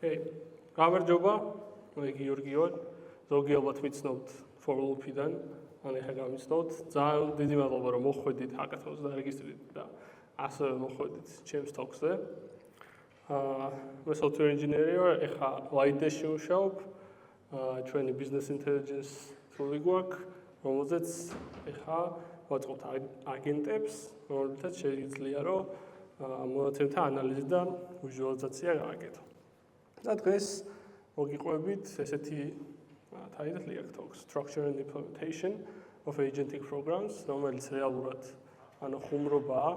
გამარჯობა, მე გიორგიო, ზოგიერთად ვიცნობთ for loop-დან, ან ეხლა გამიცნობთ. ძალიან დიდი მადლობა რომ მოხვედით hackathon-ზე და რეგისტრირდით და ასევე მოხვედით ჩემს talks-ზე. მე software engineer ვარ, ეხლა Light-ში ვმუშაობ, ჩვენი business intelligence tool-ი გვაქვს, რომელზეც ეხლა ვაწყობთ აგენტებს, რომელთაც შეიძლება რომ მონაცემთა ანალიზი და ვიზუალიზაცია გააკეთო. და დღეს მოგიყვებით ესეთი title-ი აქვს talks, Structure and Implementation of Agentic Programs, რომელიც რეალურად ხუმრობაა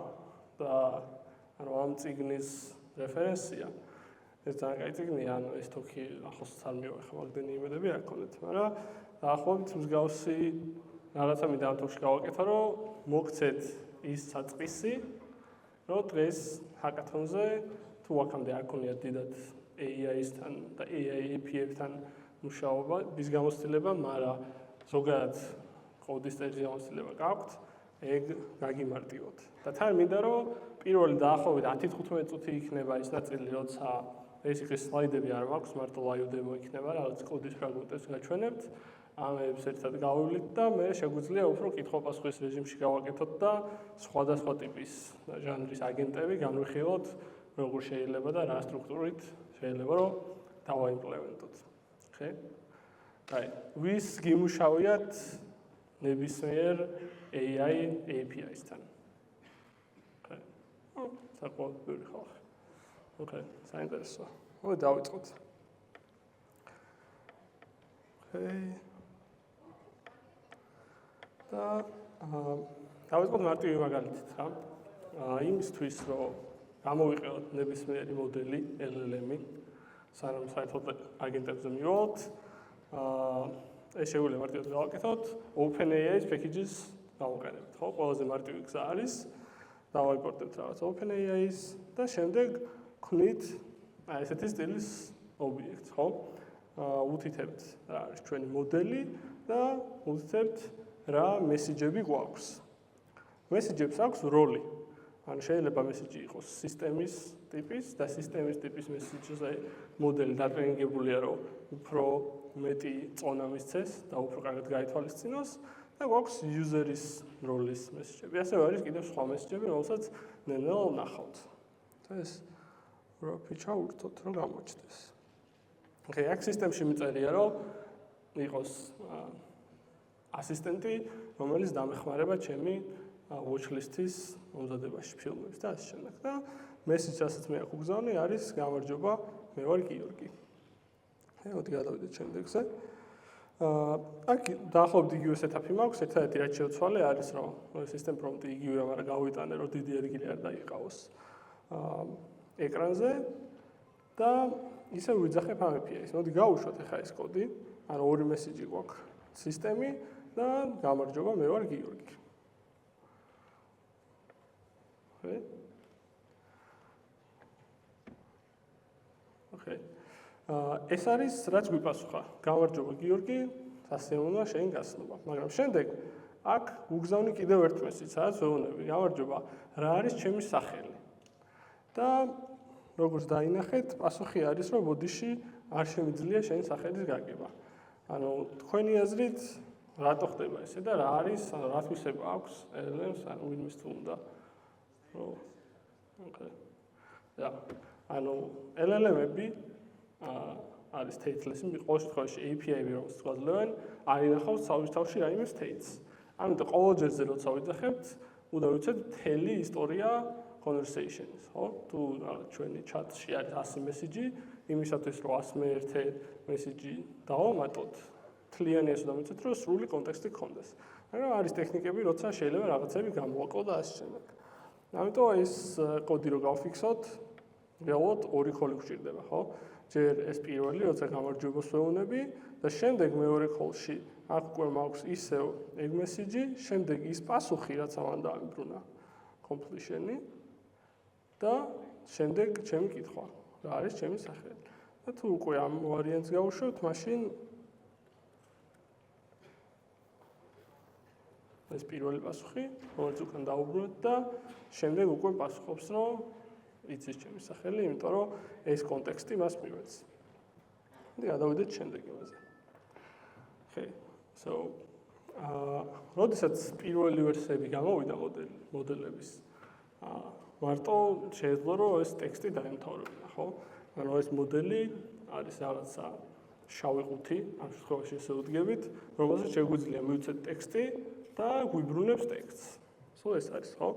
და ამ წიგნის რეფერენსია. ეს ძალიან კაი წიგნია, ეს თოქი ახლოს არ მივეხა, მაგდენი იმედები არ გქონდეთ, მაგრამ დაახლოებით მსგავსი რაღაცა მინდა ამ თოქში გავაკეთო, რომ მოგცეთ ის საწყისი, რომ დღეს hackathon-ზე თუ აქამდე არ გქონიათ დიდად AI-სთან და AI API-ებთან მუშაობა, ის გამოცდილება, მაგრამ ზოგადად კოდის წერის გამოცდილება გაქვთ, ეგ გაგიმარტივოთ. და თან მინდა რომ პირველი დაახლოებით 10-15 წუთი იქნება ის ნაწილი, როცა ეს იქნება სლაიდები არ მაქვს, მარტო live demo იქნება, რაღაც კოდის ფრაგმენტებს გაჩვენებთ, ამებს ერთად გავივლით და მე შეგვიძლია უფრო კითხვა-პასუხის რეჟიმში გავაკეთოთ და სხვადასხვა ტიპის ჟანრის აგენტები განვიხილოთ, როგორ შეიძლება და რა სტრუქტურით შეიძლება რომ დავაიმპლემენტოთ. ხე? აი, ვის გიმუშავიათ ნებისმიერ AI API-სთან. ხე? საკმაოდ ბევრი ხალხი. ოკეი, საინტერესოა. მოდი დავიწყოთ. ოკეი. და დავიწყოთ მარტივი მაგალითით რა. იმისთვის რომ გამოვიყენოთ ნებისმიერი მოდელი LLM-ი, სანამ საერთოდ აგენტებზე მივალთ, ეს შეგვიძლია მარტივად გავაკეთოთ, OpenAI-ის packages გავუყენებთ, ხო? ყველაზე მარტივი გზა არის, დავაიმპორტებთ რაღაც OpenAI-ის და შემდეგ ვქნით ესეთი სტილის ობიექტს, ხო? უთითებთ რა არის ჩვენი მოდელი და უთითებთ რა მესიჯები გვაქვს. მესიჯებს აქვს როლი. ან შეიძლება მესიჯი იყოს სისტემის ტიპის და სისტემის ტიპის მესიჯზე მოდელი დატრენინგებულია, რომ უფრო მეტი წონა მისცეს და უფრო კარგად გაითვალისწინოს და გვაქვს user-ის როლის მესიჯები. ასევე არის კიდევ სხვა მესიჯები, რომელსაც ნელ-ნელა ვნახავთ. და ეს რა ფიჩა ურთოთ, რომ გამოჩნდეს. ოკეი, აქ სისტემში მიწერია, რომ იყოს ასისტენტი, რომელიც დამეხმარება ჩემი watch-list-ის მომზადებაში ფილმებს და ასე შემდეგ. და მესიჯი, რასაც მე აქ ვგზავნი, არის გამარჯობა, მე ვარ გიორგი. მოდი გადავიდეთ შემდეგზე. აქ დაახლოებით იგივე setup-ი მაქვს, ერთადერთი რაც შევცვალე არის, რომ system prompt-ი იგივეა, მაგრამ გავიტანე, რომ დიდი ადგილი არ დაიყავოს ეკრანზე და ისევ ვიძახებ ამ API-ს. მოდი გავუშვათ ახლა ეს კოდი, ანუ ორი მესიჯი გვაქვს სისტემი და გამარჯობა, მე ვარ გიორგი. ოკეი. ეს არის რაც გვიპასუხა. გამარჯობა გიორგი, სასიამოვნოა შენი გასწრება. მაგრამ შემდეგ აქ ვუგზავნი კიდევ ერთ მესიჯს, სადაც ვეუბნები, გამარჯობა, რა არის ჩემი სახელი? და როგორც დაინახეთ, პასუხი არის, რომ ბოდიში არ შემიძლია შენი სახელის გაგება. ანუ თქვენი აზრით, რატო ხდება ესე და რა არის, ანუ რა თვისება აქვს LLM-ს, ანუ ვინმეს თუ უნდა ოკეი. და ანუ LLM-ები არის stateless-ი, ყოველ შემთხვევაში API-ები რომელსაც გვაძლევენ, არ ინახავს თავში რაიმე states. ამიტომ ყოველ ჯერზე როცა ვიძახებთ, უნდა ვიცეთ მთელი ისტორია conversation-ის, ხო? თუ ჩვენი chat-ში არის 100 მესიჯი, იმისათვის რომ 101 მესიჯი დავამატოთ, თლიანი ეს უნდა ვიცეთ, რომ სრული კონტექსტი გქონდეს. მაგრამ არის ტექნიკები, როცა შეიძლება რაღაცები გამოვაკლო და ასე შემდეგ. ამიტომ ეს კოდი რო გავფიქსოთ, რეალურად ორი call-ი გვჭირდება, ხო? ჯერ ეს პირველი, როცა გამარჯვებას ვეუბნები და შემდეგ მეორე call-ში აქ უკვე მაქვს ისევ ეგ მესიჯი, შემდეგ ის პასუხი, რაც ამან დაამბრუნა completion-ი და შემდეგ ჩემი კითხვა, რა არის ჩემი სახელი. და თუ უკვე ამ ვარიანტს გავუშვებთ, მაშინ ეს პირველი პასუხი, რომელიც უკან დაუბრუნოთ და შემდეგ უკვე პასუხობს, რომ იცის ჩემი სახელი, იმიტომ რომ ეს კონტექსტი მას მივეც. და გადავიდეთ შემდეგ იმაზე. Okay. So, როდესაც პირველი ვერსიები გამოვიდა მოდელების, მარტო შეიძლება რომ ეს ტექსტი დაემთავრებინა, ხო? ანუ ეს მოდელი არის რაღაცა შავი ყუთი, ამ შემთხვევაში ესე ვუდგებით, რომელსაც შეგვიძლია მივცეთ ტექსტი და გვიბრუნებს ტექსტს. სულ ეს არის, ხო?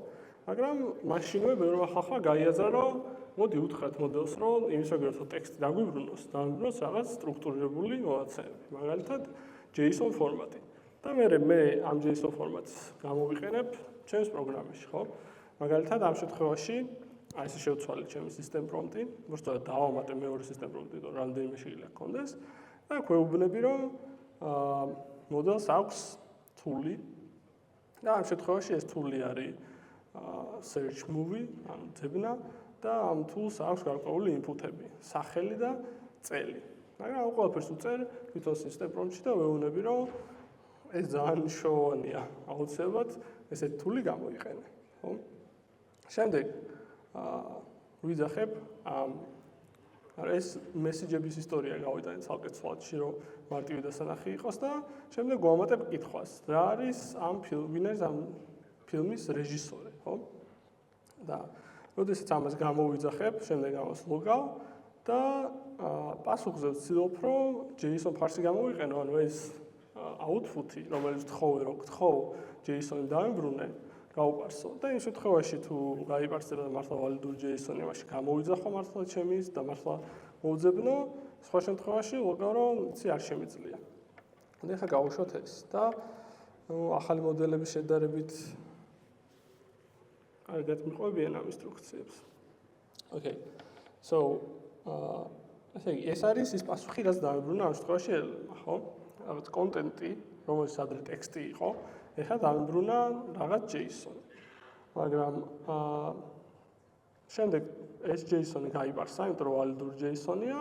მაგრამ მაშინვე ბევრმა ხალხმა გაიაზრა, რომ მოდი უთხრათ მოდელს, რომ იმის ვეგრეთო ტექსტი დაგვიბრუნოს რაღაც სტრუქტურირებული მონაცემები, მაგალითად JSON ფორმატი. და მე ამ JSON ფორმატს გამოვიყენებ ჩემს პროგრამაში, ხო? მაგალითად ამ შემთხვევაში აი ესე შევცვალე ჩემი system prompt-ი, უბრალოდ დავამატე მეორე system prompt-ი, რომ რამდენიმე შეიძლება გქონდეს და გვეუბნები, რომ მოდელს აქვს თული და ამ შემთხვევაში ეს თული არის search movie, ანუ ძებნა და ამ თულს აქვს გარკვეული ინპუტები, სახელი და წელი. მაგრამ ამ ყველაფერს უწერ თვითონ system prompt-ში და ვეუბნები, რომ ეს ძალიან მნიშვნელოვანია, აუცილებლად ესეთი თული გამოიყენე, ხო? შემდეგ ვიძახებ ეს მესიჯების ისტორია გავიტანე ცალკე ცვალში, რომ მარტივი დასანახი იყოს და შემდეგ გვამატებ კითხვას, რა არის ვინ არის ამ ფილმის რეჟისორი, ხო? და როდესაც ამას გამოვიძახებ, შემდეგ ამას ლოგავ და პასუხზე ვცდილობ, რომ JSON ფარსი გამოვიყენო, ანუ ეს output-ი, რომელიც გთხოვე, რომ გთხოვ JSON-ი დავიმბრუნე, გავუპარსო და იმ შემთხვევაში თუ გაიპარსება და მართლა ვალიდური JSON-ი, მაშინ გამოვიძახო მართლა ჩემი ის და მართლა მოვძებნო, სხვა შემთხვევაში ვუყავ, რომ იცი არ შემიძლია. და ახლა გავუშვათ ეს და ახალი მოდელების შედარებით კარგად მიყვებიან ამ ინსტრუქციებს. Okay. So, ეს არის ის პასუხი, რაც დავიბრუნა ამ შემთხვევაში ელმა, ხო? რაღაც კონტენტი, რომელსაც ადრე ტექსტი იყო, ეხლა დავიბრუნა რაღაც JSON. მაგრამ შემდეგ ეს JSON-ი გაიპარსა, იმიტომ რომ ვალიდური JSON-ია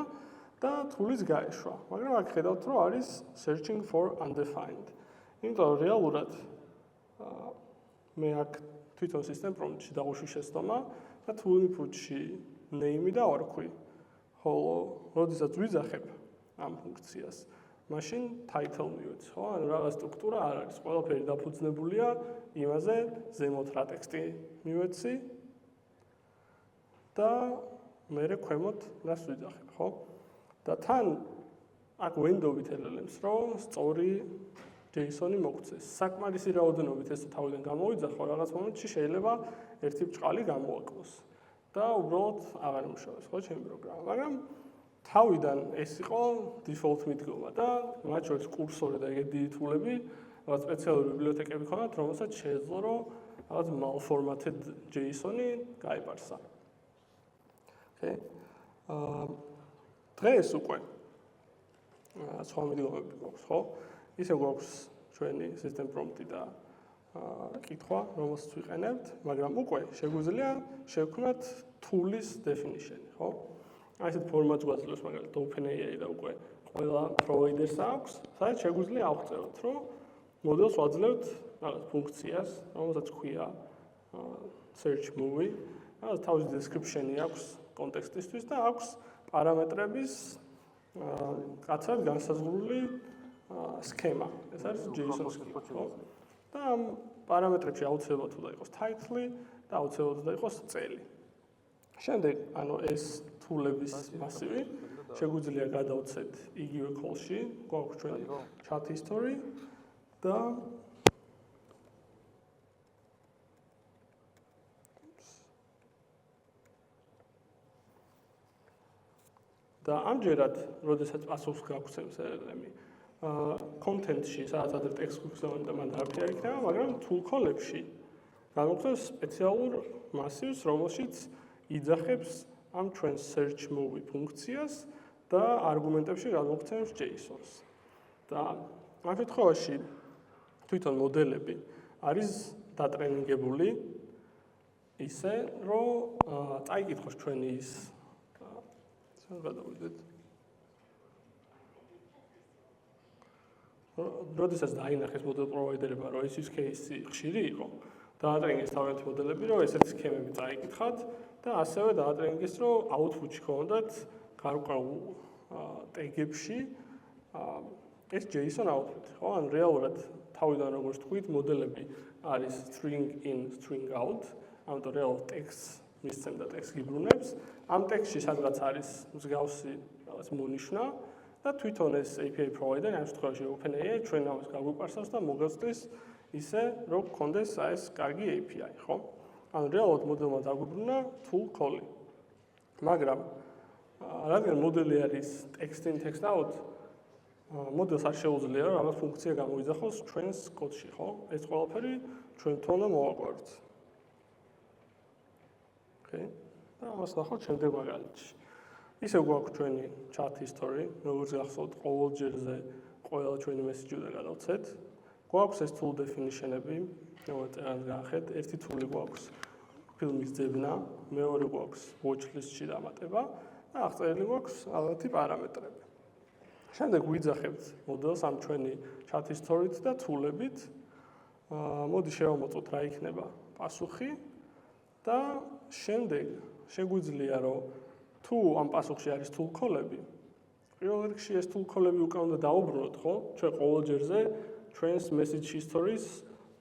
და თulis გაეშვა. მაგრამ აქ ხედავთ, რომ არის searching for undefined. იმიტომ რომ რეალურად მე აქ თვითონ system prompt-ში დავუშვი შეცდომა და tool input-ში name-ი დავარქვი. ხოლო როდესაც ვიძახებ ამ ფუნქციას, მაშინ title მივეც, ხო? ანუ რაღაც სტრუქტურა არ არის. ყველაფერი დაფუძნებულია იმაზე, ზემოთ რა ტექსტი მივეცი და მერე ქვემოთ რას ვიძახებ, ხო? და თან აქ ვენდობით LLM-ს, რომ სწორი JSON-ი მოგცეს. საკმარისი რაოდენობით ეს თავიდან გამოვიძახო, რაღაც მომენტში შეიძლება ერთი ბრჭყალი გამოაკლოს და უბრალოდ აღარ მუშაობს, ხო, ჩემი პროგრამა. მაგრამ თავიდან ეს იყო default მიდგომა და მათ შორის კურსორი და ეგეთი დიდი თულები, რაღაც სპეციალური ბიბლიოთეკები ქონდათ, რომელსაც შეეძლო, რომ რაღაც malformatted JSON-ი გაიპარსა. Okay. დღეს უკვე სხვა მიდგომები გვაქვს, ხო? ისე გვაქვს ჩვენი system prompt-ი და კითხვა, რომელსაც ვიყენებთ, მაგრამ უკვე შეგვიძლია შევქმნათ თულის definition-ი, ხო? აი ესეთ ფორმატს გვაძლევს მაგალითად OpenAI და უკვე ყველა provider-ს აქვს, სადაც შეგვიძლია ავღწევოთ, რომ მოდელს ვაძლევთ რაღაც ფუნქციას, რომელსაც ქვია search movie, რაღაც თავისი description-ი აქვს კონტექსტისთვის და აქვს პარამეტრების კაცად განსაზღვრული სქემა. ეს არის JSON სქემა, ხო? და ამ პარამეტრებში აუცილებლად უნდა იყოს title-ი და აუცილებლად უნდა იყოს წელი. შემდეგ, ანუ ეს თულების მასივი შეგვიძლია გადავცეთ იგივე call-ში, გვაქვს ჩვენი chat history და ამჯერად, როდესაც პასუხს გაგვცემს LLM-ი, content-ში, სადაც ადრე ტექსტს გვიგზავნა და მან არაფერი არ იქნება, მაგრამ tool call-ებში გამოგვცემს სპეციალურ მასივს, რომელშიც იძახებს ამ ჩვენ search movie ფუნქციას და არგუმენტებში გამოგვცემს JSON-ს. და ამ შემთხვევაში თვითონ მოდელები არის დატრენინგებული ისე, რომ წაიკითხოს ჩვენი ის გადავიდეთ. როდესაც დაინახეს მოდელ პროვაიდერებმა, რომ ეს case-ი ხშირი იყო და დაატრენინგეს თავიანთი მოდელები, რომ ესეთი სქემები წაიკითხათ და ასევე დაატრენინგეს, რომ output-ში ქონდათ გარკვეულ ტეგებში ეს JSON output, ხო? ან რეალურად თავიდან როგორც თქვით, მოდელები არის string in, string out, ამიტომ რეალ ტექსტს მისცემ და ტექსტს გიბრუნებს. ამ ტექსტში სადღაც არის მსგავსი რაღაც მონიშნა და თვითონ ეს API provider, ამ შემთხვევაში OpenAI ჩვენ ამას გაგვიპარსავს და მოგაწვდის ისე, რომ გქონდეს ეს კარგი API, ხო? ანუ რეალურად მოდელმა დაგვიბრუნა tool call-ი. მაგრამ რადგან მოდელი არის text in, text out, მოდელს არ შეუძლია რომ ამას ფუნქცია გამოიძახოს ჩვენს კოდში, ხო? ეს ყველაფერი ჩვენთან უნდა მოვაგვაროთ. Okay? და ამას ნახავთ შემდეგ მაგალითში. ისევ გვაქვს ჩვენი chat history, როგორც გახსოვთ, ყოველ ჯერზე ყველა ჩვენი message უნდა გადავცეთ. გვაქვს ეს tool definition-ები, რომელსაც გაახეთ, ერთი tool-ი გვაქვს ფილმის ძებნა, მეორე გვაქვს watch list-ში დამატება და აღწერილი გვაქვს ალბათი პარამეტრები. შემდეგ ვიძახებთ მოდელს ამ ჩვენი chat history-ით და tool-ებით. მოდი შევამოწმოთ რა იქნება პასუხი და შემდეგ შეგვიძლია რომ თუ ამ პასუხში არის tool call-ები, პირველ რიგში ეს tool call-ები უკან უნდა დაუბრუნოთ, ხო? ჩვენ ყოველ ჯერზე ჩვენს message history-ს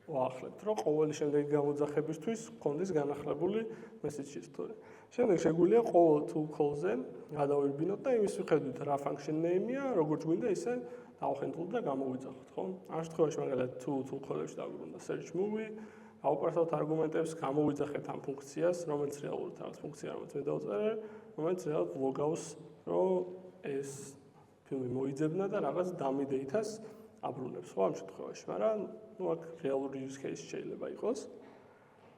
ვაახლებთ, რომ ყოველი შემდეგი გამოძახებისთვის გქონდეს განახლებული message history. შემდეგ შეგვიძლია ყოველ tool call-ზე გადავირბინოთ და იმის მიხედვით რა function name-ია, როგორც გვინდა ისე დავხენდოთ და გამოვიძახოთ, ხო? ამ შემთხვევაში მაგალითად tool call-ებში დავიბრუნდა search movie, ავუპარსავთ არგუმენტებს, გამოვიძახეთ ამ ფუნქციას, რომელიც რეალურად რაღაც ფუნქცია, რომელიც მე დავწერე, რომელიც რეალურად ლოგავს, რომ ეს ფილმი მოიძებნა და რაღაც dummy data-ს აბრუნებს, ხო, ამ შემთხვევაში, მაგრამ ნუ აქ რეალური use case შეიძლება იყოს.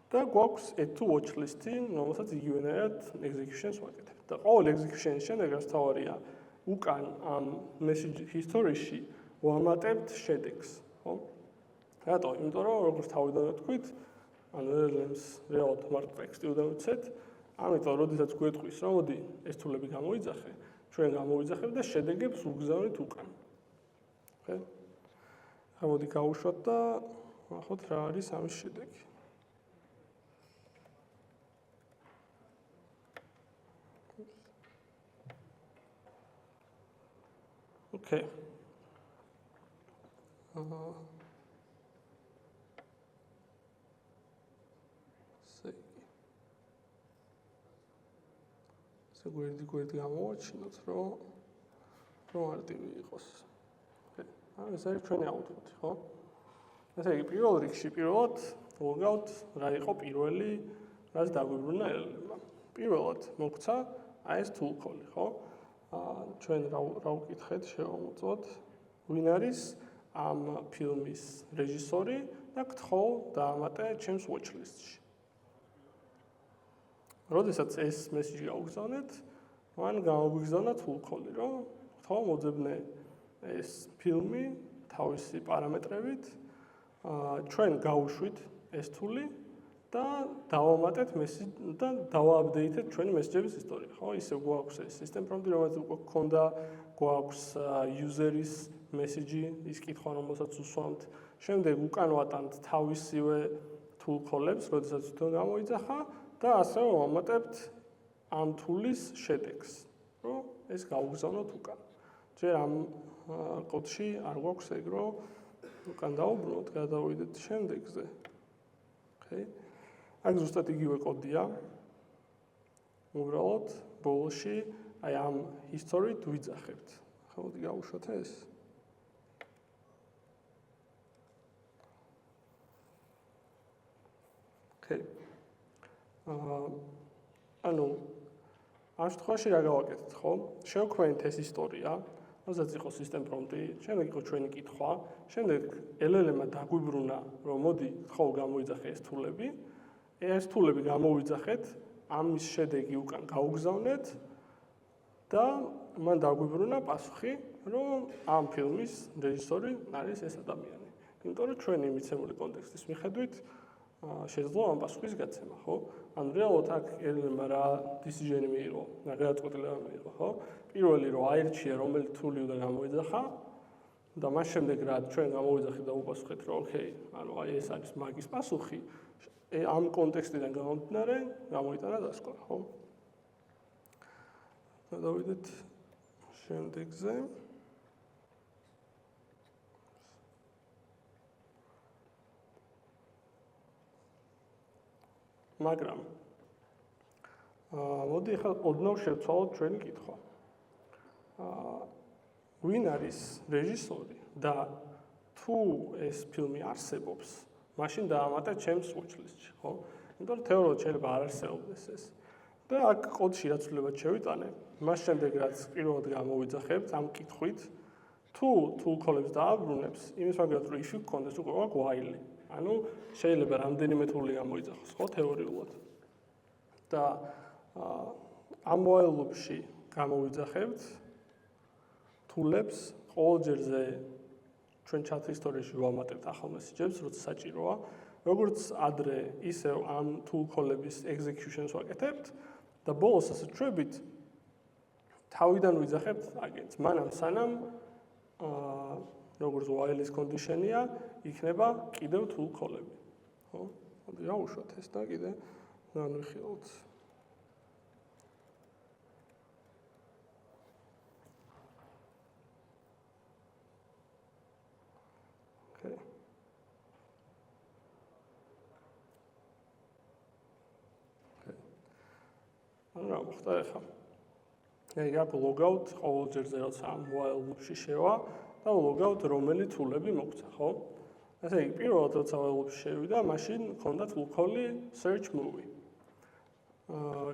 და გვაქვს add to watch list-ი, რომელსაც იგივენაირად execution-ს ვაკეთებთ. და ყოველ execution-ის შემდეგ რაც თავარია, უკან ამ message history-ში ვამატებთ შედეგს, ხო? რატო? იმიტომ რომ როგორც თავიდან ვთქვით, ანუ LLM-ს რეალურად მარტო ტექსტი უნდა ვცეთ, ამიტომ როდესაც გვეტყვის, რომ მოდი ეს tool-ები გამოიძახე, ჩვენ გამოვიძახებთ და შედეგებს ვგზავნით უკან. ხო? მოდი გავუშვათ და ნახოთ რა არის ამის შედეგი. Okay. გვერდი გამოვაჩინოთ, რომ არტივი იყოს. ეს არის ჩვენი output-ი, ხო? ესე იგი, პირველ რიგში პირველად ვუგავთ რა იყო პირველი, რაც დაგვიბრუნა LLM-მა. პირველად მოგცა აი ეს tool call-ი, ხო? ჩვენ რა ვკითხეთ, შევამოწმოთ, ვინ არის ამ ფილმის რეჟისორი და გთხოვ დაამატე ჩემს watch list-ში. როდესაც ეს message გავგზავნეთ, მან გამოგვიგზავნა tool call-ი, რომ გთხოვ მოძებნე ეს ფილმი თავისი პარამეტრებით, ჩვენ გავუშვით ეს tool-ი და დავამატეთ და დავააპდეითეთ ჩვენი message-ების ისტორია, ხო? ისე გვაქვს ეს system prompt-ი, რომელიც უკვე გქონდა, გვაქვს user-ის message-ი, ის კითხვა, რომელსაც უსვამთ. შემდეგ უკან ვატანთ თავისივე tool call-ებს, როდესაც თვითონ გამოიძახა და ასე ვამატებთ ამ tool-ის შედეგს, რომ ეს გავგზავნოთ უკან. ჯერ ამ კოდში არ გვაქვს ეგ, რომ უკან დავუბრუნოთ, გადავიდეთ შემდეგზე. Okay? აქ ზუსტად იგივე კოდია. უბრალოდ ბოლოში აი ამ history-ით ვიძახებთ. ხო, მოდი გავუშვათ ეს. Okay. ანუ ამ შემთხვევაში რა გავაკეთეთ, ხო? შევქმნით ეს ისტორია, რომელსაც იყო system prompt-ი, შემდეგ იყო ჩვენი კითხვა, შემდეგ LLM-მა დაგვიბრუნა, რომ მოდი, ხო, გამოიძახე ეს tool-ები. ეს tool-ები გამოვიძახეთ, ამის შედეგი უკან გავგზავნეთ და მან დაგვიბრუნა პასუხი, რომ ამ ფილმის რეჟისორი არის ეს ადამიანი. იმიტომ რომ ჩვენი მიცემული კონტექსტის მიხედვით შეძლო ამ პასუხის გაცემა, ხო? ანუ რეალურად აქ LLM-მა რა decision-ი მიიღო, რა გადაწყვეტილება მიიღო, ხო? პირველი რომ აირჩია რომელი tool-ი უნდა გამოიძახა და მას შემდეგ რა ჩვენ გამოვიძახეთ და უპასუხეთ, რომ ოკეი, ანუ აი ეს არის მაგის პასუხი. ამ კონტექსტიდან გამომდინარე, გამოიტანა დასკვნა, ხო? დავიდეთ შემდეგზე. მაგრამ მოდი ახლა ოდნავ შევცვალოთ ჩვენი კითხვა. ვინ არის რეჟისორი და თუ ეს ფილმი არსებობს, მაშინ დაამატეთ ჩემს watch-list-ში, ხო? იმიტომ რომ თეორიულად შეიძლება არ არსებობდეს ეს. და აქ კოდში რაც ვლებად შევიტანე, მას შემდეგ რაც პირველად გამოვიძახებთ ამ კითხვით, თუ თულქოლებს დააბრუნებს, იმის მაგალითად რომ if გქონდეს უკვე აქვს while. ანუ შეიძლება რამდენიმე თული გამოიძახოს, ხო, თეორიულად. და ამ while loop-ში გამოვიძახებთ თულებს ყოველ ჯერზე ჩვენ chat history-ში ვამატებთ ახალ მესიჯებს, როცა საჭიროა. როგორც ადრე, ისევ ამ თულქოლების execution-ს ვაკეთებთ და ბოლოს ასე ჩვევით თავიდან ვიძახებთ აგენტს. მანამ სანამ როგორც while-ის condition-ია, იქნება კიდევ თულქოლები. ხო? მოდი ავუშვათ ეს და კიდე განვიხილოთ. რა მოხდა ახლა? ეგ logout ყოველ ჯერზე როცა ამ while loop-ში შევა და logout რომელი თულები მოგცა, ხო? ასე იგი პირველად როცა while loop-ში შევიდა, მაშინ ჰქონდა თულქოლი search movie.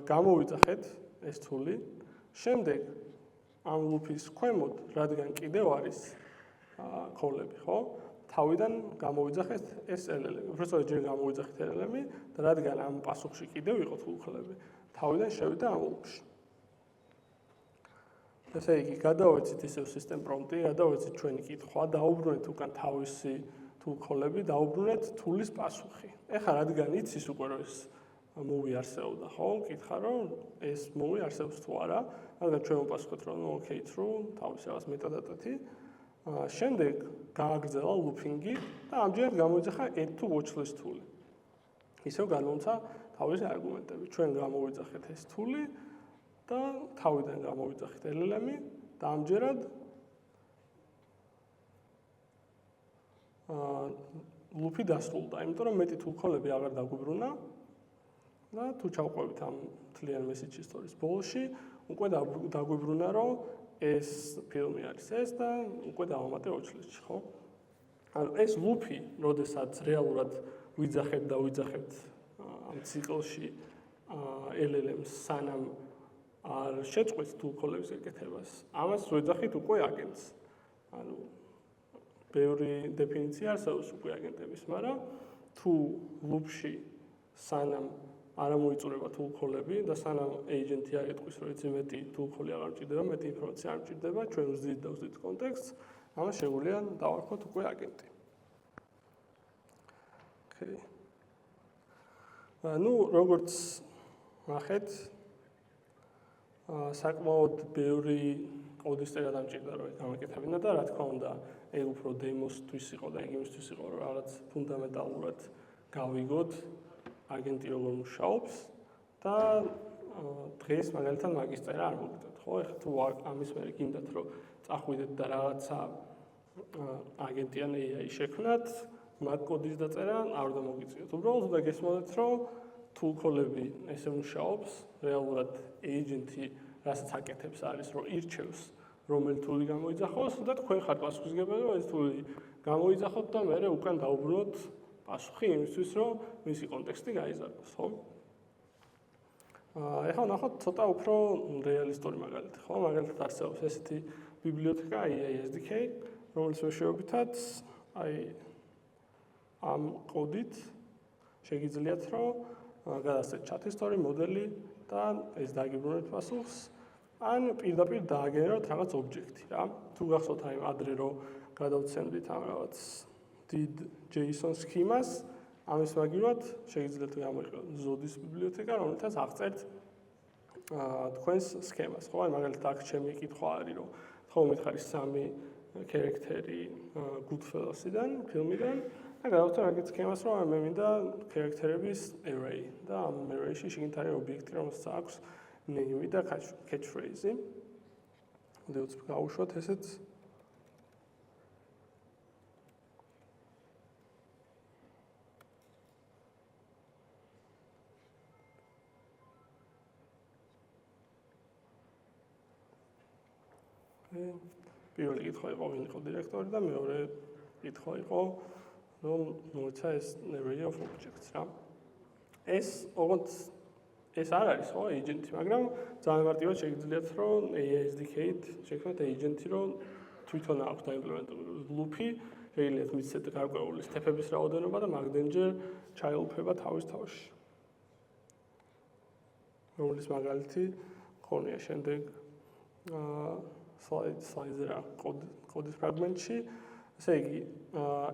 გამოვიძახეთ ეს თული. შემდეგ ამ loop-ის ქვემოთ, რადგან კიდევ არის ქოლები, ხო? თავიდან გამოვიძახეთ ეს LLM. უბრალოდ ჯერ გამოვიძახეთ LLM და რადგან ამ პასუხში კიდევ იყო თულქოლები, თავიდან შევიდა ამ loop-ში. ესე იგი, გადავეცით ისევ system prompt-ი, გადავეცით ჩვენი კითხვა, დაუბრუნეთ უკან თავისი თულქოლები, დაუბრუნეთ თულის პასუხი. ეხლა რადგან იცის უკვე რომ ეს movie არსებობდა, ხო? კითხა რომ ეს movie არსებობს თუ არა, რადგან ჩვენ ვაპასუხეთ რომ okay true, თავისი რაღაც მეტადატათი. შემდეგ გააგრძელა looping-ი და ამჯერად გამოიძახა add to watch list თული. ისევ გამომცა თავისი არგუმენტები. ჩვენ გამოვიძახეთ ეს თული და თავიდან გამოვიძახეთ LLM-ი და ამჯერად loop-ი დასრულდა, იმიტომ რომ მეტი თულქოლები აღარ დაგვიბრუნა და თუ ჩავყვებით ამ მთლიან message history-ის ბოლოში, უკვე დაგვიბრუნა რომ ეს ფილმი არის ეს და უკვე დავამატე watch list-ში, ხო? ანუ ეს loop-ი, როდესაც რეალურად ვიძახებთ და ვიძახებთ ამ ციკლში LLM-ს სანამ არ შეწყვეტს თულქოლების გაკეთებას, ამას ვეძახით უკვე აგენტს. ანუ ბევრი დეფინიცია არსებობს უკვე აგენტების, მაგრამ თუ loop-ში სანამ არ მოიწურება თულქოლები და სანამ agent-ი არ ეტყვის, რომ იცი მეტი თულქოლი აღარ მჭირდება, მეტი ინფორმაცია არ მჭირდება, ჩვენ ვზდით და ვზდით კონტექსტს, ამას შეგვიძლია დავარქვათ უკვე აგენტი. Okay. ну, როგორც ნახეთ, საკმაოდ ბევრი კოდის წერა დამჭირდა რომ გამეკეთებინა და რა თქმა უნდა, ეგ უფრო demos-თვის იყო და ეგ იმისთვის იყო რომ რაღაც ფუნდამენტალურად გავიგოთ აგენტი როგორ მუშაობს და დღეს მაგალითად მაგის წერა არ მოგიწევთ, ხო? ეხლა თუ ამის მერე გინდათ რომ წახვიდეთ და რაღაცა აგენტიან AI შექმნათ, მაგ კოდის დაწერა არ უნდა მოგიწიოთ. უბრალოდ უნდა გესმოდეთ რომ თულქოლები ესე მუშაობს, რეალურად agent-ი რასაც აკეთებს არის რომ ირჩევს რომელი თული გამოიძახოს და თქვენ ხართ პასუხისმგებელი რომ ეს თული გამოიძახოთ და მერე უკან დაუბრუნოთ პასუხი იმისთვის რომ მისი კონტექსტი გაიზარდოს, ხო? ეხლა ნახოთ ცოტა უფრო რეალისტური მაგალითი, ხო? მაგალითად არსებობს ესეთი ბიბლიოთეკა AI SDK, რომელიც მეშვეობითაც აი ამ კოდით შეგიძლიათ რომ გადასცეთ chat history მოდელი და ეს დაგიბრუნეთ პასუხს, ან პირდაპირ დააგენეროთ რაღაც ობიექტი რა. თუ გახსოვთ აი ადრე რომ გადავცემდით ამ რაღაც did JSON schema-ს, ამის მაგივრად შეგიძლიათ გამოიყენოთ Zodis ბიბლიოთეკა, რომელთაც აღწერთ თქვენს სქემას, ხო? აი მაგალითად აქ ჩემი კითხვა არის რომ ხო მითხარი 3 ქარაქტერი Goodfellas-იდან, ფილმიდან და გადავწერ აგეთ სქემას, რომ მე მინდა ქარაქტერების array და ამ array-ში შეგინთ არის ობიექტი, რომელსაც აქვს name და catchphrase. მოდით გავუშვათ ესეც. პირველი კითხვა იყო ვინ იყო დირექტორი და მეორე კითხვა იყო რომ მოიცა ეს array of objects რა. ეს ოღონდ ეს არ არის ხო agent-ი, მაგრამ ძალიან მარტივად შეგიძლიათ რომ ASDK-ით შეგქმნათ agent-ი, რომ თვითონ აქვს დაიმპლემენტებული loop-ი, შეგიძლიათ მისცეთ გარკვეული სტეპების რაოდენობა და მაგდენჯერ ჩაილუფება თავის თავში. რომლის მაგალითი ხონია შემდეგ სლაიდზე რა კოდის ფრაგმენტში. ესე იგი,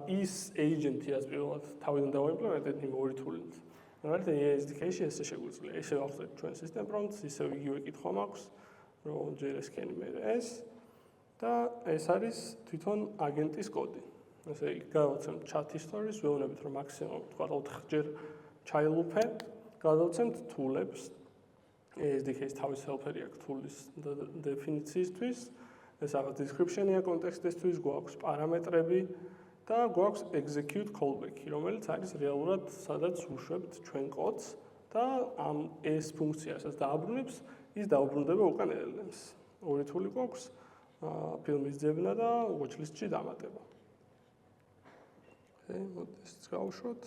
ის agent-ი as პირველად თავიდან დავაიმპლემენტეთ იმ ორი თულით. მაგალითად ASDK-ში ესე შეგვიძლია. ესე ვახსენებთ ჩვენ system prompts, ისე იგივე კითხვა მაქვს, რომ JS-კენი მე ეს და ეს არის თვითონ აგენტის კოდი. ესე იგი, გადავაცემთ chat history-ს, ვეუბნებით რომ მაქსიმუმ თქვა 4-ჯერ ჩაილუფე, გადავაცემთ თულებს. ASDK-ის თავის helper-ი აქვს თულის დეფინიციისთვის. ეს რაღაც description-ია კონტექსტისთვის, გვაქვს პარამეტრები და გვაქვს execute callback-ი, რომელიც არის რეალურად სადაც უშვებთ ჩვენ კოდს და ამ ეს ფუნქციასაც დააბრუნებს, ის დაუბრუნდება უკან LLM-ს. ორი თული გვაქვს, ფილმის ძებნა და watch-list-ში დამატება. მოდით ეს გავუშვოთ.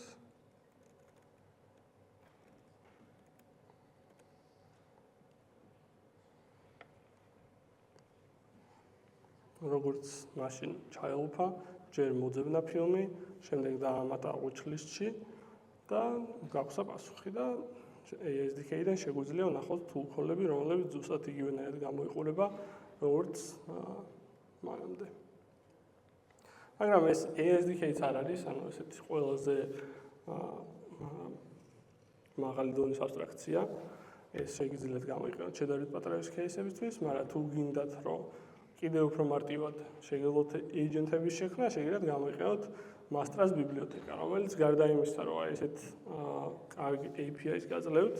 როგორც მაშინ ჩაილუფა, ჯერ მოძებნა ფილმი, შემდეგ დაამატა watch-list-ში და გაგვსა პასუხი და ASDK-დან შეგვიძლია ვნახოთ თულ-ქოლები, რომლებიც ზუსტად იგივენაირად გამოიყურება, როგორც მანამდე. მაგრამ ეს ASDK-ც არ არის, ანუ ესეთი ყველაზე მაღალი დონის აბსტრაქცია. ეს შეგიძლიათ გამოიყენოთ შედარებით პატარა use case-ებისთვის, მაგრამ თუ გინდათ, რომ კიდევ უფრო მარტივად შეგეძლოთ agent-ების შექმნა, შეგიძლიათ გამოიყენოთ Mastras ბიბლიოთეკა, რომელიც გარდა იმისა, რომ ესეთ კარგი API-ს გაძლევთ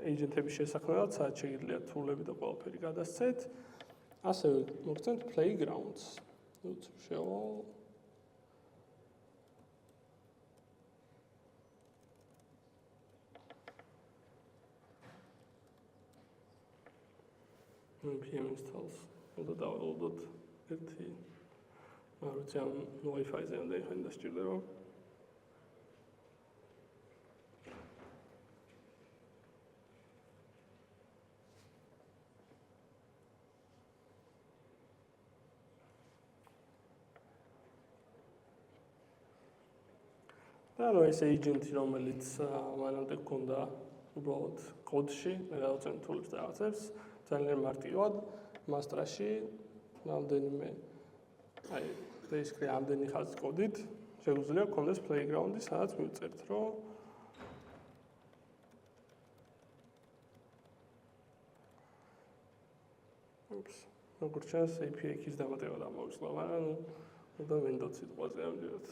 agent-ების შესაქმნელად, სადაც შეგიძლიათ თულები და ყველაფერი გადასცეთ, ასევე მოგცემთ playgrounds. შევა npm installs და დავაყოლოთ ერთი არც ამ Wi-Fi-ზე ამდენი ხანი დასჭირდება. და ანუ ეს agent-ი, რომელიც მანამდე გქონდა უბრალოდ კოდში, მე დავწერთ თულებს და რაღაცებს, ძალიან მარტივად Mastras-ში რამდენიმე basically ამდენი ხაზი კოდით შეგვიძლია გქონდეს playground-ი, სადაც მივწერთ, რომ როგორც ჩანს API-ის დამატება დამოვიწყდა, მაგრამ უნდა Windows სიტყვაზე ამჯერად.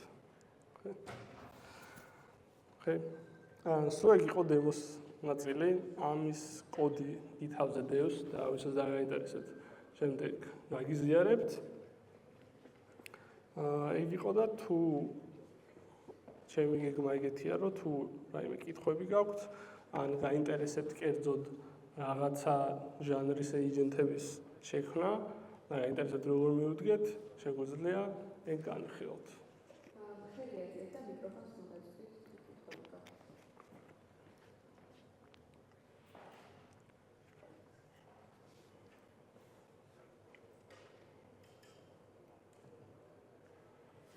სულ იყო demos ნაწილი, ამის კოდი GitHub-ზე დევს და ვისაც დაინტერესებს შემდეგ გაგიზიარებთ. ეგ იყო და თუ ჩემი გეგმა ეგეთია, რომ თუ რაიმე კითხვები გაქვთ, ან გაინტერესებთ კერძოდ რაღაცა ჟანრის agent-ების შექმნა, და გაინტერესებთ როგორ მივუდგეთ, შეგვიძლია ეგ განხილოთ.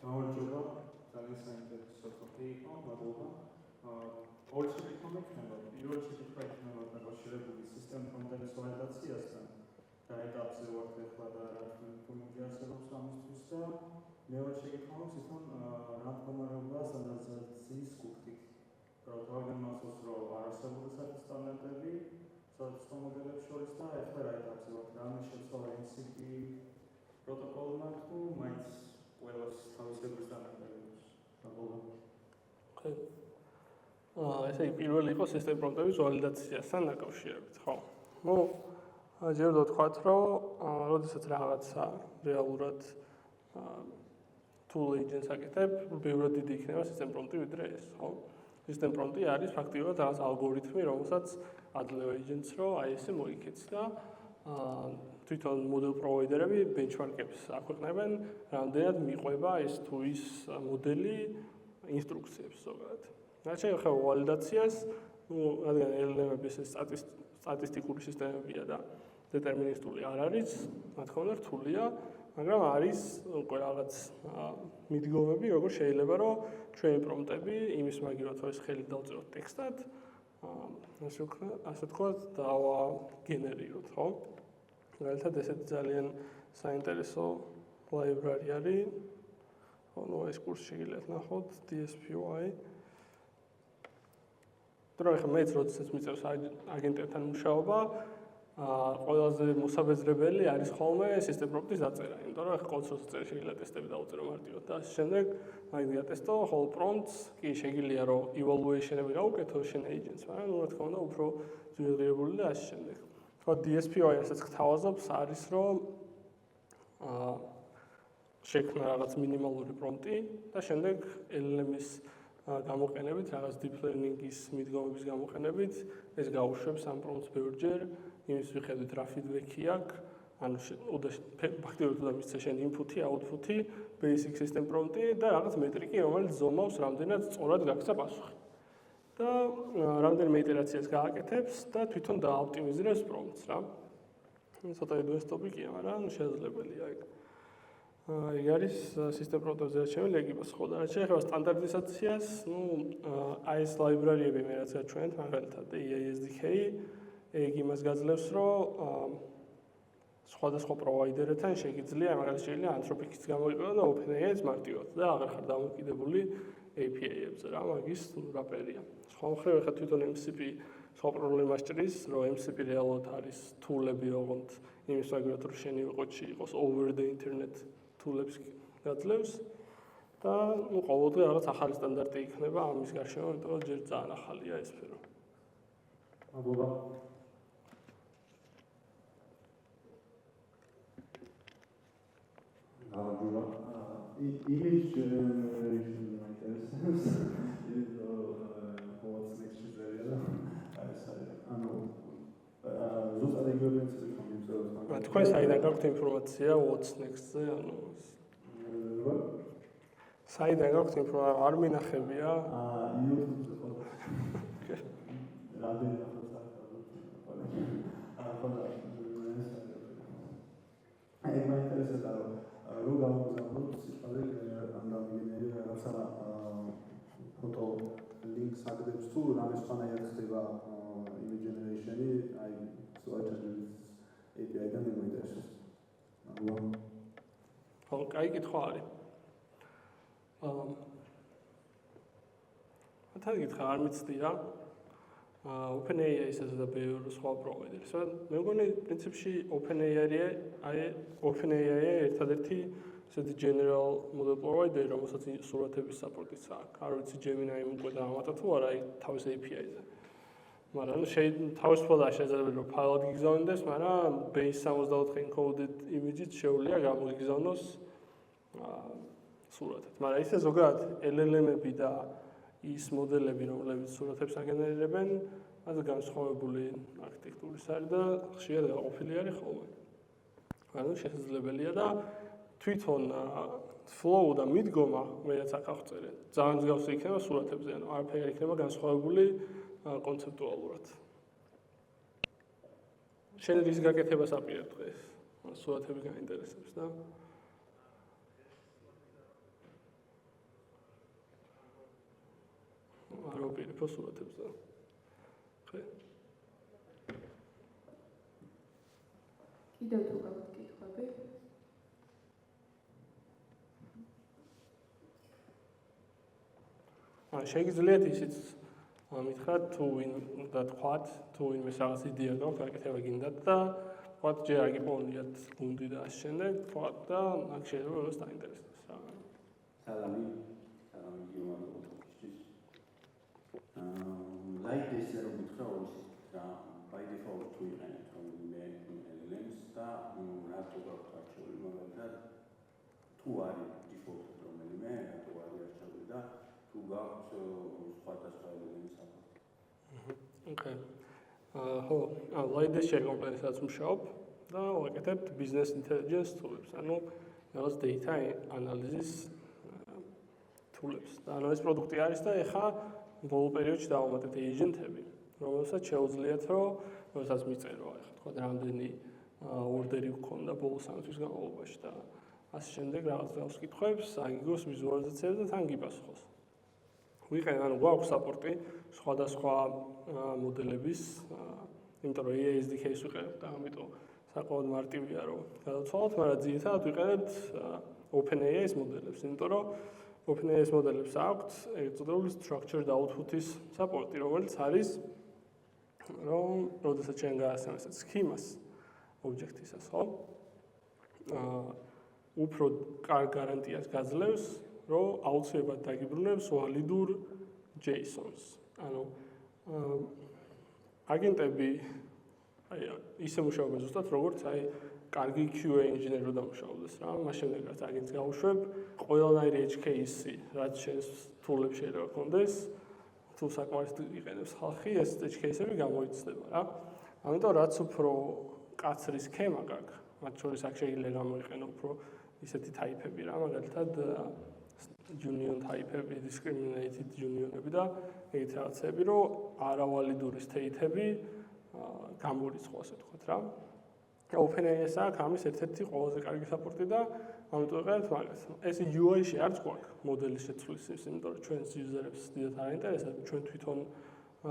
გამარჯობა, ძალიან საინტერესო ტოპიკი იყო, მადლობა. ორი შეკითხვა მექნება. პირველი შეკითხვა იქნება დაკავშირებული system content validation-ასთან. რა ეტაპზე ვართ ახლა და რა თქმით არსებობს ამისთვის და მეორე შეკითხვა მაქვს თვითონ რა მდგომარეობაა სტანდარტიზაციის კუთხით. თავიდან მახსოვს, რომ არასებული სტანდარტები სოციალურ მოდელებს შორის და ახლა რა ეტაპზე ვართ, რამე შეცვალა MCP პროტოკოლმა თუ მაინც ყველას თავისებური სტანდარტები აქვს. მადლობა. ესე იგი პირველი იყო სისტემ პრომპტების ვალიდაციასთან დაკავშირებით, ხო? ნუ ჯერ ვთქვათ, რომ როდესაც რაღაცა რეალურად tool agents აკეთებ, ბევრად დიდი იქნება სისტემ პრომპტი ვიდრე ეს, ხო? სისტემ პრომპტი არის ფაქტიურად რაღაც ალგორითმი, რომელსაც ადლევ agents რო აი ესე მოიქეც და თვითონ მოდელ პროვაიდერები benchmark-ებს აქვეყნებენ, რამდენად მიყვება ეს თუ ის მოდელი ინსტრუქციებს ზოგადად. რაც შეეხება ვალიდაციას, რადგან LLM-ების სტატისტიკური სისტემებია და დეტერმინისტული არ არის, რა თქმა უნდა რთულია, მაგრამ არის უკვე რაღაც მიდგომები, როგორ შეიძლება რომ ჩვენი პრომპტები იმის მაგივრად რომ ეს ხელი დავწეროთ ტექსტად, ასე ვთქვათ, დავაგენერიროთ, ხო? მაგალითად, ესეთი ძალიან საინტერესო library არის. ხო, ნუ ეს კურსი შეგიძლიათ ნახოთ, DSPY. თუმცა ახლა მეც როდესაც მიწერს აგენტებთან მუშაობა, ყველაზე მოსაბეზრებელი არის ხოლმე სისტემ პრომპტის დაწერა, იმიტომ რომ ახლა კოდს როცა წერე შეიძლება ტესტები დავწერო მარტივად და ასე შემდეგ, მაგით დატესტო, ხოლო პრომპტს კი შეგიძლია რომ evaluation-ები გავუკეთო შენ agents, მაგრამ რა თქმა უნდა უფრო ძვირადღირებული და ასე შემდეგ. ხო, DSPY რასაც გთავაზობს არის რომ შექმნა რაღაც მინიმალური პრომპტი და შემდეგ LLM-ის გამოყენებით, რაღაც deep learning-ის მიდგომების გამოყენებით ეს გაუშვებს ამ პრომპტს ბევრჯერ, იმის მიხედვით რა feedback-ი აქვს, ანუ ფაქტობრივად უნდა მისცე შენ input-ი, output-ი, basic system prompt-ი და რაღაც მეტრიკი, რომელიც ზომავს რამდენად სწორად გაქცა პასუხი. და რამდენიმე იტერაციას გააკეთებს და თვითონ დააოპტიმიზირებს პრომპტს რა. ცოტა ედუეს ტოპიკია, მაგრამ შესაძლებელია ეგ. ეგ არის სისტემ პრომპტებზე რჩევილი ეგიბას ხო და რაც შეეხება სტანდარტიზაციას, ნუ აი ეს library-ები მე რაც გაჩვენეთ, მაგალითად AI SDK, ეგ იმას გაძლევს, რომ სხვადასხვა პროვაიდერებთან შეგიძლია, მაგალითად შეიძლება Anthropic-იც გამოიყენო და OpenAI-ც მარტივად და აღარ ხარ დამოკიდებული API-ებზე რა, მაგის რაპერია. სხვა მხრივ ახლა თვითონ MCP სხვა პრობლემას ჭრის, რომ MCP რეალურად არის tool-ები, ოღონდ იმის მაგალითად რომ შენი კოდში იყოს over the internet tool-ებს გაძლევს და ნუ ყოველდღე რაღაც ახალი სტანდარტი იქნება ამის გარშემო, იმიტომ რომ ჯერ ძალიან ახალია ეს სფერო. მადლობა. Image generation interests. What's next is area. ზუსტად იგივე პრინციპი ხომ თქვენ საიდან გაქვთ ინფორმაცია what's next-ზე, ანუ საიდან გაქვთ ინფორმაცია, არ მინახებია. YouTube-ზე ხო. რამდენი ახლა აი მაინტერესებდა რომ გავაგზავნოთ სიტყვაზე ამ დამიგენელი რაღაცა ფოტო ლინკს აგდებს თუ რამის ხანაერად ხდება image generation-ი აი SWOT-ის API-დან მოინტერესებს. ხო, კაი კითხვა არის. თან გითხრა არ მიცდი რა. OpenAI-ისა და ბევრ სხვა პროვაიდერს. მე მგონი პრინციპში OpenAI ერთადერთი ესეთი general model provider, რომელსაც სურათების საპორტიც აქვს. არ ვიცი Gemini-ი უკვე დაამატა თუ არა თავის API-ზე. მაგრამ თავისუფლად შეიძლება რომ ფაილად გიგზავნდეს, მაგრამ base 64 encoded image-ით შეუძლია გამოგიგზავნოს სურათად. მაგრამ ისე ზოგადად LLM-ები და ის მოდელები, რომლებიც სურათებს აგენერირებენ, ასე განსხვავებული არქიტექტურის არის და ხშირად გაყოფილი არის ხოლმე. ანუ შესაძლებელია და თვითონ flow და მიდგომა, მეც აქ აღწერე, ძალიან მსგავსი იქნება სურათებზე, ანუ არაფერი არ იქნება განსხვავებული კონცეპტუალურად. შენ რის გაკეთებას აპირებ დღეს? სურათები გაინტერესებს და არ ვაპირებ სურათებს და ხე? კიდევ თუ გაქვთ კითხვები? შეგიძლიათ ისიც მითხრათ თუ ვინ და თქვათ თუ ვინმე რაღაც იდეა გაქვთ გაკეთება გინდათ და თქვათ ჯერ არ გიპოვნიათ გუნდი და ასე შემდეგ თქვათ და აქ შეიძლება როგორც დაინტერესდეს რა. სალამი გიომართ. Light-ზე რომ უთხრა და by default თუ იყენებთ რომელიმე LLM-ს და რატო გაქვთ არჩეული მაგალითად თუ არის default რომელიმე რატო არის არჩეული და თუ გაქვთ სხვადასხვა LLM-ს Okay. ხო, Light-ზე შეგამპლენსაც მუშაობ და ვაკეთებ business intelligence tools, ანუ რაღაც data analysis tools. და ანუ ეს პროდუქტი არის და ეხა ბოლო პერიოდში დავამატეთ agent-ები, რომელსაც შეუძლიათ, რომ როდესაც მიწერო, ეხლა თქვა რამდენი ორდერი გქონდა ბოლო 3 თვის განმავლობაში და ასე შემდეგ რაღაც კითხვებს, აგიგოს ვიზუალიზაციებს და თან გიპასუხოს. ვიყენებ, ანუ გვაქვს საპორტი სხვადასხვა მოდელების, იმიტომ რომ AI SDK-ს ვიყენებ და ამიტომ საკმაოდ მარტივია რომ გადავცვალოთ, მაგრამ ძირითადად ვიყენებთ OpenAI-ის მოდელებს, იმიტომ რომ OpenAI-ის მოდელებს აქვთ ეგრეთ წოდებული structured output-ის საპორტი, რომელიც არის რომ როდესაც ჩვენ გაასწავლეთ სქემას ობიექტისას, ხო? უფრო კარგ გარანტიას გაძლევს, რომ აუცილებლად დაგიბრუნებს ვალიდურ JSON-ს. ანუ აგენტები ისე მუშაობენ ზუსტად როგორც კარგი QA ინჟინერი რო დამუშავდეს რა. მას შემდეგ რაც აგენტს გავუშვებ, ყველანაირი edge case-ი, რაც შენს tool-ებში შეიძლება გქონდეს, თუ საკმაოდ იყენებს ხალხი, ეს edge case-ები გამოიცდება რა. ამიტომ რაც უფრო კაცრი სქემა გაქვს, მათ შორის აქ შეიძლება გამოიყენო უფრო ისეთი ტაიპები რა, მაგალითად union ტაიპები, discriminated union-ები და ეგეთ რაღაცები, რომ არავალიდური state-ები გამორიცხო, ასე ვთქვათ რა. OpenAI-ს აქვს ამის ერთ-ერთი ყველაზე კარგი საპორტი და ამიტომ ვიყენებთ მაგას. ეს UI-ში არც გვაქვს მოდელის შეცვლის ის, იმიტომ რომ ჩვენს user-ებს დიდად არ აინტერესებს, ჩვენ თვითონ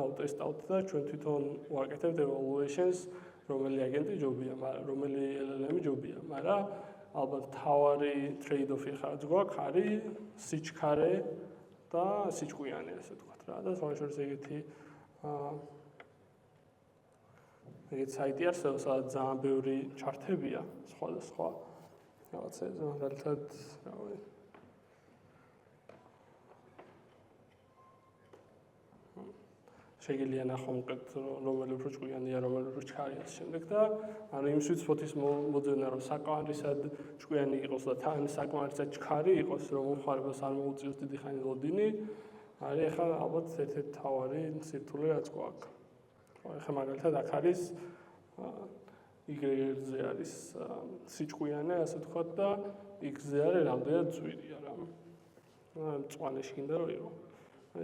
ავტესტავთ და ჩვენ თვითონ ვაკეთებთ evaluations, რომელი აგენტი ჯობია, მაგრამ რომელი LLM-ი ჯობია, მაგრამ ალბათ თავარი trade-off-ი ხარჯ გვაქვს, არის სიჩქარე და სიჩქუიანი, ასე ვთქვათ რა. და სხვადასხვა ეგეთი ეგეთ საიტი არსებობს, სადაც ძალიან ბევრი ჩარტებია სხვადასხვა რაღაცებზე, მაგალითად, რავი. შეგიძლია ნახო უკეთ რომელი უფრო ჭკვიანია, რომელი უფრო ჩქარია შემდეგ და ანუ იმ sweet spot-ის მოძებნა რომ საკმარისად ჭკვიანი იყოს და თან საკმარისად ჩქარი იყოს, რომ მომხმარებელს არ მოუწიოს დიდი ხანი ლოდინი, არის ახლა ალბათ ერთ-ერთი თავარი სირთულე რაც გვაქვს. ახლა მაგალითად აქ არის Y-ზე არის სიჭკვიანი, ასე ვთქვათ და X-ზე არის რამდენად ძვირია რა. მწვანეში კიდე რომ იყო.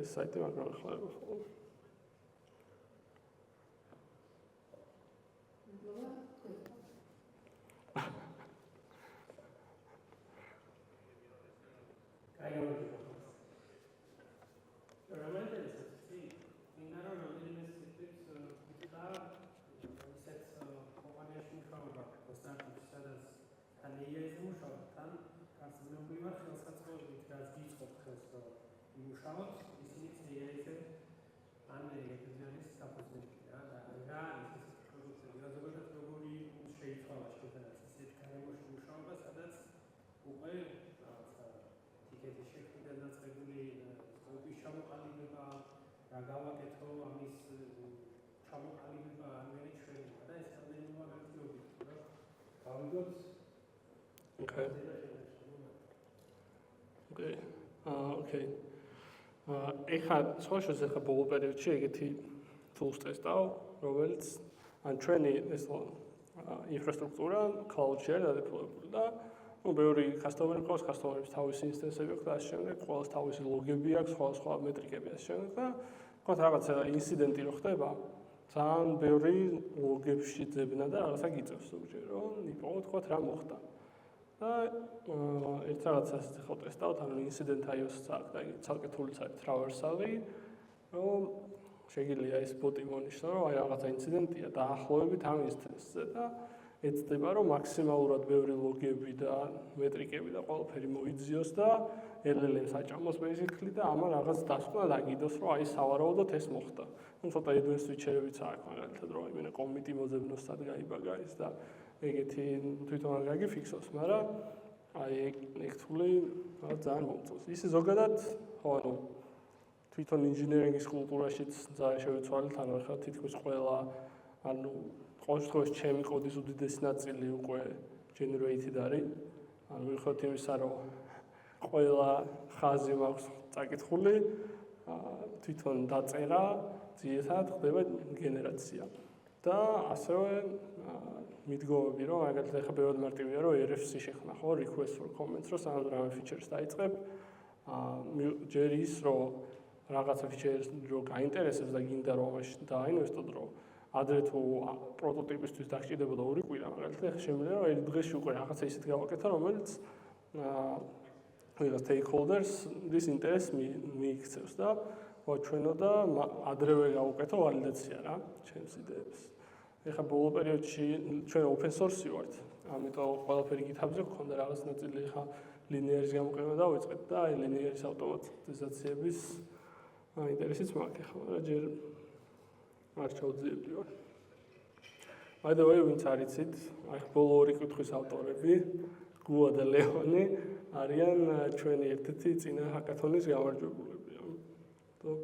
ეს საიტი მაგრამ ახლა Okay. ეხლა სხვა შეიძლება ბოლო პერიოდში ეგეთი tools ტესტავ, რომელიც ან ჩვენი ეს ინფრასტრუქტურა cloud-ში არის დადეპლოებული და ბევრი customer-ი ყავს, customer-ების თავისი ინსტანსები აქვს და ასე შემდეგ, ყველას თავისი ლოგები აქვს, სხვა მეტრიკები ასე შემდეგ და თქვათ რაღაცა ინციდენტი რო ხდება, ძალიან ბევრი ლოგებში ძებნა და რაღაცა გიწევს ზოგჯერ, რომ იპოვოთ თქვათ რა მოხდა. და ერთ რაღაცას ახლა ტესტავთ, ანუ incident.io-ს აქვს და ცალკე თულიც არის traversal-ი, რომ შეიძლება ეს ბოტი მონიშნო, რომ აი რაღაცა ინციდენტია დაახლოებით ამ ინსტანსზე და ეცდება, რომ მაქსიმალურად ბევრი ლოგები და მეტრიკები და ყველაფერი მოიძიოს და LLM-ს აჭამოს basically და ამან რაღაც დასკვნა დაგიდოს, რომ აი სავარაუდოდ ეს მოხდა. ну ცოტა advanced switch-ერებიც აქვს, მაგალითად, რომ იმენა კომიტი მოძებნოს სად გაიბაგა ის და ეგეთი თვითონ არ გაგიფიქსოს, მაგრამ აი ეგ თული ძალიან მომწონს. ისე ზოგადად, ხო, ანუ თვითონ ინჟინერინგის კულტურაშიც ძალიან შევიცვალეთ, ანუ ახლა თითქმის ყველა, ანუ ყოველ შემთხვევაში ჩემი კოდის უდიდესი ნაწილი უკვე generated არის. ანუ მიუხედავად იმისა, რომ ყველა ხაზი მაქვს წაკითხული, თვითონ დაწერა, ძირითადად ხდება გენერაცია. და ასევე მიდგომები, რომ მაგალითად ახლა ბევრად მარტივია, რომ RFC შეხნა, ხო, request for comments, რომ სანამ რამე features დაიწყებ, ჯერ ის, რომ რაღაცა features რო გაინტერესებს და გინდა რომ ამაში დაინვესტოთ, რომ ადრე თუ პროტოტიპისთვის დაგჭირდებოდა 2 კვირა, მაგალითად ახლა შემიძლია რომ ერთ დღეში უკვე რაღაცა ისეთ გავაკეთო, რომელიც ვიღაც stakeholders-ის ინტერესს მიიქცევს და ჩვენო და ადრევე გავუკეთო ვალიდაცია რა, ჩემს იდეებს. ეხლა ბოლო პერიოდში ჩვენ open source ვართ, ამიტომ ყველაფერი GitHub-ზე გქონდა რაღაც ნაწილი, ეხლა linear-ის გამოყენება დავიწყეთ და აი linear-ის ავტომატიზაციების ინტერესიც მაქვს ეხლა, მაგრამ ჯერ არ ჩავძიებდი ვარ. By the way, ვინც არ იცით, აი ბოლო 2 კითხვის ავტორები, გუა და ლეონი არიან ჩვენი ერთ-ერთი წინა ჰაკათონის გამარჯვებულები. და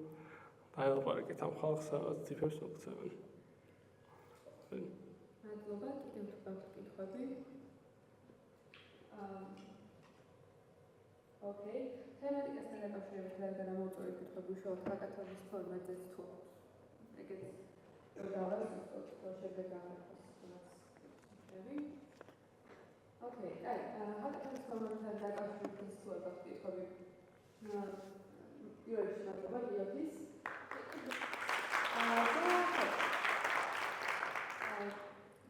დაელაპარაკეთ ამ ხალხს რაღაც ტიპებს მოგცემენ. მადლობა, კიდევ თუ გაქვთ კითხვები? ოკეი, თემატიკასთან დაკავშირებით რადგან ამოვწორეთ კითხვები უშუალოდ ჰაკათონის ფორმატზეც თუ ეგეთ დავასრულოთ, თუ შეიძლება გამართოს. ოკეი, აი, ჰაკათონის ფორმატთან დაკავშირებით თუ გაქვთ კითხვები? პირველში მადლობა გიორგის.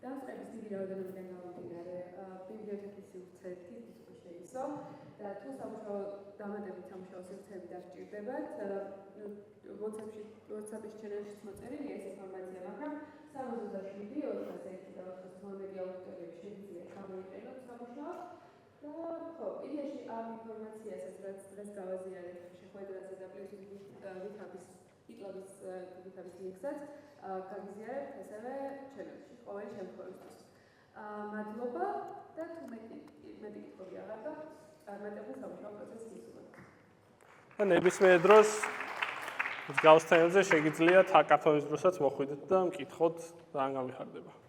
დამწყების დიდი რაოდენობიდან გამომდინარე, ბიბლიოთეკის სივრცეების უკვე შეისო და თუ სამუშაო დამატებით სამუშაო სივრცეები დასჭირდებათ, WhatsApp-ის ჩანელშიც მოწერილია ეს ინფორმაცია, მაგრამ 77 401 და 412 შეგვიძლია გამოიყენოთ სამუშაოდ და ხო, იდეაში ამ ინფორმაციასაც რაც გავაზიარეთ შეხვედრაზე და პლუს GitLab-ის ლინკსაც გაგიზიარებთ ასევე ჩანელში ყოველი შემთხვევისთვის. მადლობა და თუ მეტი კითხვები აღარ გაქვთ, წარმატებულ სამუშაო პროცესს გისურვებთ. და ნებისმიერ დროს მსგავს თემებზე შეგიძლიათ ჰაკათონის დროსაც მოხვიდეთ და მკითხოთ, ძალიან გამიხარდება.